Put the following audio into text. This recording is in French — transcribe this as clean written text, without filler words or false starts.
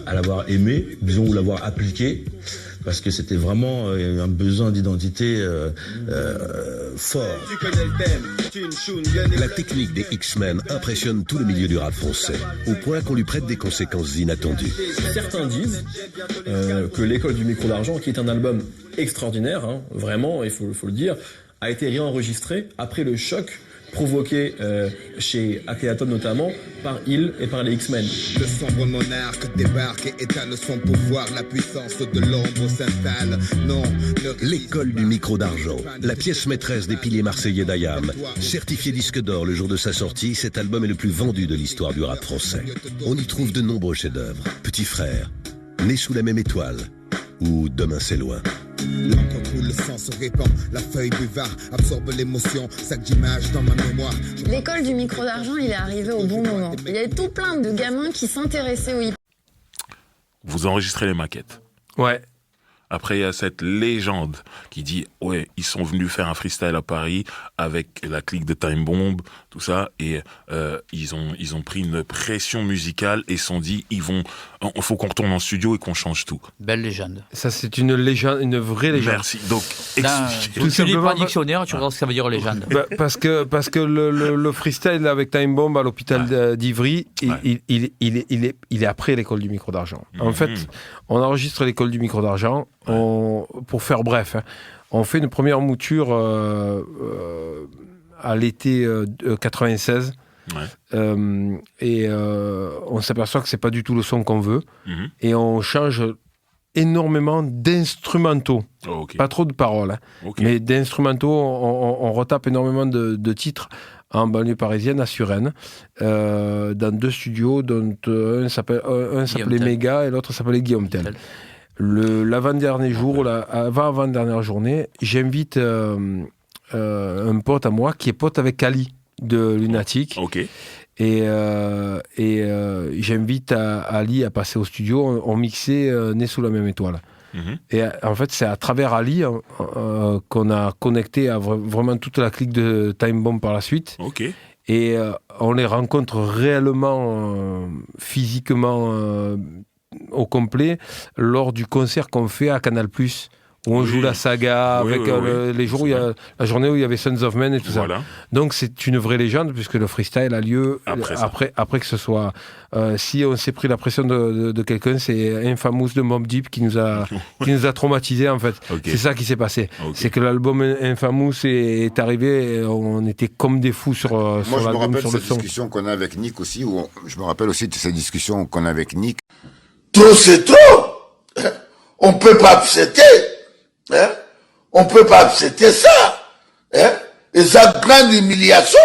à l'avoir aimé, disons, ou l'avoir appliqué, parce que c'était vraiment un besoin d'identité fort. La technique des X-Men impressionne tout le milieu du rap français, au point qu'on lui prête des conséquences inattendues. Certains disent que L'école du micro d'argent, qui est un album extraordinaire, hein, vraiment, il faut le dire, a été réenregistré après le choc provoqué chez Akhenaton notamment par Il et par les X-Men. Le sombre monarque débarque et étale son pouvoir, la puissance de l'ombre s'installe. Non, L'école du micro d'argent, la pièce maîtresse des piliers marseillais d'Ayam. Certifié disque d'or le jour de sa sortie, cet album est le plus vendu de l'histoire du rap français. On y trouve de nombreux chefs-d'œuvre. Petit frère, Né sous la même étoile, ou Demain c'est loin. L'encre coule, le sang se répand, la feuille buvard absorbe l'émotion, sac d'images dans ma mémoire. L'école du micro d'argent, il est arrivé au bon moment. Il y avait tout plein de gamins qui s'intéressaient au hip. Vous enregistrez les maquettes. Ouais. Après, il y a cette légende qui dit, ouais, ils sont venus faire un freestyle à Paris avec la clique de Time Bomb, tout ça, et ils ont pris une pression musicale et se sont dit, il faut qu'on retourne en studio et qu'on change tout. Belle légende. Ça, c'est une légende, une vraie légende. Merci. Donc, expliquez. Tu lis pas un dictionnaire, tu regardes ce que ça veut dire légende. Parce que le freestyle avec Time Bomb à l'hôpital d'Ivry, il est après l'école du micro d'argent. En fait, on enregistre l'école du micro d'argent. Pour faire bref, hein, on fait une première mouture à l'été 96 et on s'aperçoit que c'est pas du tout le son qu'on veut et on change énormément d'instrumentaux, pas trop de paroles, hein, mais d'instrumentaux. On retape énormément de titres en banlieue parisienne, à Suresnes, dans 2 studios, dont un s'appelait Méga et l'autre s'appelait Guillaume Tell. L'avant-dernier jour, avant-dernière journée, j'invite un pote à moi qui est pote avec Ali de Lunatic. Et j'invite Ali à passer au studio. On mixait Né sous la même étoile. Et en fait, c'est à travers Ali qu'on a connecté à vraiment toute la clique de Time Bomb par la suite. Et on les rencontre réellement, physiquement, au complet lors du concert qu'on fait à Canal+, où on joue la saga avec les jours où il y a la journée où il y avait Sons of Men et tout ça. Donc c'est une vraie légende puisque le freestyle a lieu après que ce soit. Si on s'est pris la pression de quelqu'un, c'est Infamous de Mobb Deep qui nous a traumatisés en fait. C'est ça qui s'est passé. C'est que l'album Infamous est arrivé, et on était comme des fous sur Moi, sur je me rappelle sur cette le son. discussion qu'on a avec Nick aussi, je me rappelle aussi de cette discussion qu'on a avec Nick. Trop c'est trop. On peut pas accepter. Hein? On peut pas accepter ça. Hein? Et ça grande humiliation.